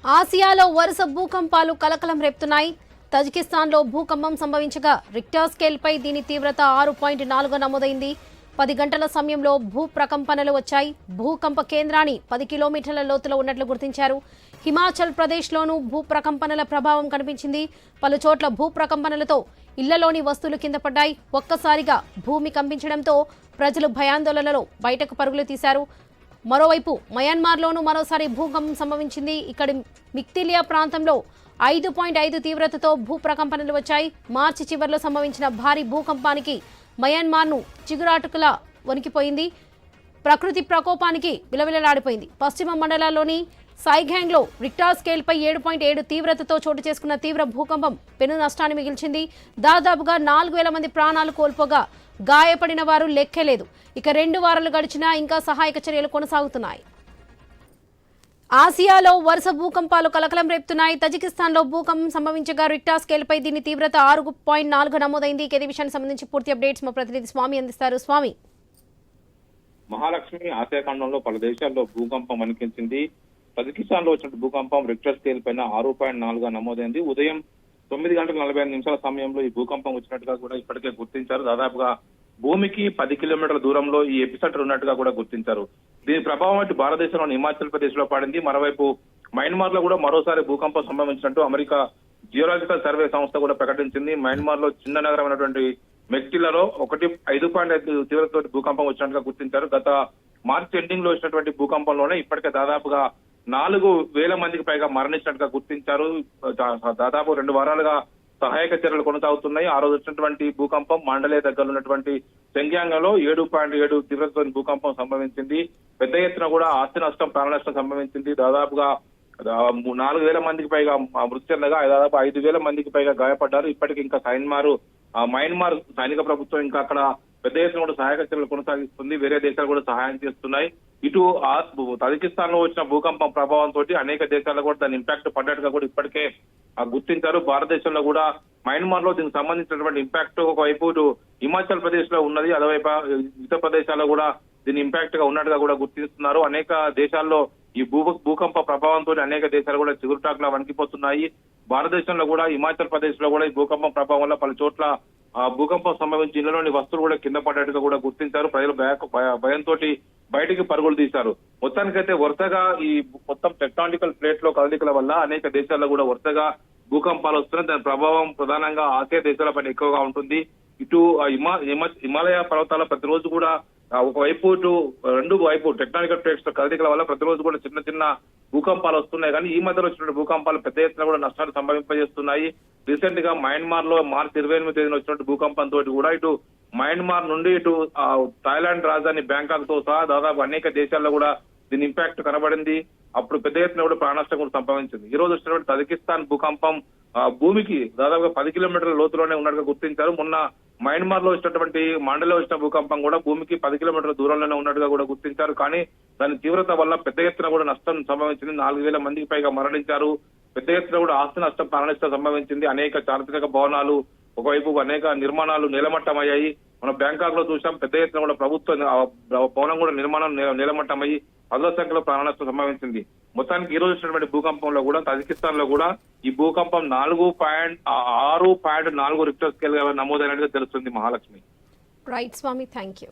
ఆసియాలో వరుస భూకంపాలు కలకలం రేపుతున్నాయి. తజికిస్తాన్లో భూకంపం సంభవించగా రిక్టర్ స్కేల్పై దీని తీవ్రత 6.4 నమోదైంది. 10 గంటల సమయంలో భూ ప్రకంపనలు వచ్చాయి. భూకంప కేంద్రాన్ని 10 కిలోమీటర్ల లోతులో ఉన్నట్లు గుర్తించారు. హిమాచల్ ప్రదేశ్లోనూ భూ ప్రకంపనల ప్రభావం కనిపించింది. పలు చోట్ల భూ ప్రకంపనలతో ఇళ్లలోని వస్తువులు కింద పడ్డాయి. ఒక్కసారిగా భూమి కంపించడంతో ప్రజలు భయాందోళనలో బయటకు పరుగులు తీశారు. మరోవైపు మయన్మార్లోనూ మరోసారి భూకంపం సంభవించింది. ఇక్కడి మిక్తిలియా ప్రాంతంలో 5.5 తీవ్రతతో భూ ప్రకంపనలు వచ్చాయి. మార్చి చివరిలో సంభవించిన భారీ భూకంపానికి మయన్మార్ను చిగురాటుకలా వణికిపోయింది. ప్రకృతి ప్రకోపానికి విలవిలలాడిపోయింది. పశ్చిమ మండలాల్లోని సైగ్యాంగ్లో రిక్టర్ స్కేల్పై 7.7 తీవ్రతతో చోటు చేసుకున్న తీవ్ర భూకంపం పెను నష్టాన్ని మిగిల్చింది. దాదాపుగా 4,000 మంది ప్రాణాలు కోల్పోగా గాయపడిన వారు లెక్కలేదు. ఇక 2 వారాలు గడిచినా ఇంకా సహాయక చర్యలు కొనసాగుతున్నాయి. ఆసియాలో వరుస భూకంపాలు కలకలం రేపుతున్నాయి. తజికిస్తాన్లో భూకంపం సంభవించగా రిక్టర్ స్కేల్పై దీని తీవ్రత 6.4 నమోదైంది. ఇదే విషయానికి సంబంధించి పూర్తి అప్డేట్స్ మా ప్రతినిధి స్వామి అందిస్తారు. స్వామి. మహాలక్ష్మి, ఆసియా ఖండంలో పలు దేశాల్లో భూకంపం అనిపించింది. తజికిస్తాన్ లో వచ్చిన భూకంపం రిక్టర్ స్కేల్ పైన 6.4 నమోదైంది. ఉదయం 9 గంటల 45 నిమిషాల సమయంలో ఈ భూకంపం వచ్చినట్టుగా కూడా ఇప్పటికే గుర్తించారు. దాదాపుగా భూమికి 10 కిలోమీటర్ల దూరంలో ఈ ఎపిసెంటర్ ఉన్నట్టుగా కూడా గుర్తించారు. దీని ప్రభావం అటు భారతదేశంలోని హిమాచల్ ప్రదేశ్ లో పడింది. మరోవైపు మయన్మార్ లో కూడా మరోసారి భూకంపం సంభవించినట్టు అమెరికా జియోలాజికల్ సర్వే సంస్థ కూడా ప్రకటించింది. మయన్మార్ లో చిన్న నగరమైనటువంటి మెక్టిలలో 5.5 తీవ్రతతో భూకంపం వచ్చినట్టుగా గుర్తించారు. గత మార్చి ఎండింగ్ లో వచ్చినటువంటి భూకంపంలోనే ఇప్పటికే దాదాపుగా 4,000 మందికి పైగా మరణించినట్టుగా గుర్తించారు. దాదాపు 2 వారాలుగా సహాయక చర్యలు కొనసాగుతున్నాయి. ఆ రోజు వచ్చినటువంటి భూకంపం మండలే దగ్గర ఉన్నటువంటి సెంగ్యాంగ్లో 7.7 తీవ్రతతో భూకంపం సంభవించింది. పెద్ద ఎత్తున కూడా ఆస్తి నష్టం, ప్రాణ నష్టం సంభవించింది. దాదాపుగా 4,000 మందికి పైగా మృతి చెందగా దాదాపు 5,000 మందికి పైగా గాయపడ్డారు. ఇప్పటికి ఇంకా మయన్మార్ సైనిక ప్రభుత్వం ఇంకా అక్కడ పెద్ద ఎత్తున కూడా సహాయక చర్యలు కొనసాగిస్తుంది. వేరే దేశాలు కూడా సహాయం చేస్తున్నాయి. ఇటు తజికిస్తాన్ లో వచ్చిన భూకంపం ప్రభావంతో అనేక దేశాల్లో కూడా దాని ఇంపాక్ట్ పడ్డట్టుగా కూడా ఇప్పటికే గుర్తించారు. భారతదేశంలో కూడా మయన్మార్ లో దీనికి సంబంధించినటువంటి ఇంపాక్ట్ ఒకవైపు హిమాచల్ ప్రదేశ్ లో ఉన్నది, అదేవైపు ఇతర ప్రదేశాల్లో కూడా దీని ఇంపాక్ట్ గా ఉన్నట్టుగా కూడా గుర్తిస్తున్నారు. అనేక దేశాల్లో ఈ భూకంప ప్రభావంతో అనేక దేశాలు కూడా చిగురుటాకులా వణికిపోతున్నాయి. భారతదేశంలో కూడా హిమాచల్ ప్రదేశ్ లో కూడా ఈ భూకంపం ప్రభావం వల్ల పలు చోట్ల భూకంపం సంభవించి ఇళ్లలోని వస్తువులు కూడా కింద పడ్డట్టుగా కూడా గుర్తించారు. ప్రజలు భయంతో బయటికి పరుగులు తీశారు. మొత్తానికైతే వరుసగా ఈ మొత్తం టెక్టానికల్ ప్లేట్ లో కదలికల వల్ల అనేక దేశాల్లో కూడా వరుసగా భూకంపాలు వస్తున్నాయి. దాని ప్రభావం ప్రధానంగా ఆసియా దేశాలపైన ఎక్కువగా ఉంటుంది. ఇటు హిమాలయ పర్వతాల ప్రతిరోజు కూడా ఒకవైపు రెండు వైపు టెక్టానికల్ ప్లేట్స్ కదలికల వల్ల ప్రతిరోజు కూడా చిన్న చిన్న భూకంపాలు వస్తున్నాయి. కానీ ఈ మధ్యలో వచ్చిన భూకంపాలు పెద్ద ఎత్తున కూడా నష్టాలు సంభవింపజేస్తున్నాయి. రీసెంట్ గా మయన్మార్ లో మార్చి 28వ తేదీన వచ్చినట్టు భూకంపంతో కూడా ఇటు మయన్మార్ నుండి ఇటు థాయిలాండ్ రాజధాని బ్యాంకాక్ తో సహా దాదాపు అనేక దేశాల్లో కూడా దీని ఇంపాక్ట్ కనబడింది. అప్పుడు పెద్ద ఎత్తున కూడా ప్రాణ నష్టం కూడా సంభవించింది. ఈ రోజు వచ్చినటువంటి తజికిస్తాన్ భూకంపం భూమికి దాదాపుగా 10 కిలోమీటర్ల లోతులోనే ఉన్నట్టుగా గుర్తించారు. మొన్న మయన్మార్ లో వచ్చినటువంటి మండలిలో వచ్చిన భూకంపం కూడా భూమికి 10 కిలోమీటర్ల దూరంలోనే ఉన్నట్టుగా కూడా గుర్తించారు. కానీ దాని తీవ్రత వల్ల పెద్ద ఎత్తున కూడా నష్టం సంభవించింది. 4,000 మందికి పైగా మరణించారు. పెద్ద ఎత్తున కూడా ఆస్తి నష్టం, ప్రాణ నష్టం సంభవించింది. అనేక చారిత్రక భవనాలు, ఒకవైపు అనేక నిర్మాణాలు నేలమట్టమయ్యాయి. మనం బ్యాంకాక్ లో చూసాం, పెద్ద ఎత్తున కూడా ప్రభుత్వ భవనం కూడా నిర్మాణం నేలమట్టమయ్యి 10ల సంఖ్యలో ప్రాణ నష్టం సంభవించింది. మొత్తానికి ఈ రోజు వచ్చినటువంటి భూకంపంలో కూడా తజికిస్తాన్ లో కూడా ఈ భూకంపం 6.4 రిక్టర్ స్కేల్ గా నమోదైనట్టుగా తెలుస్తుంది. Mahalakshmi. Right Swami, thank you.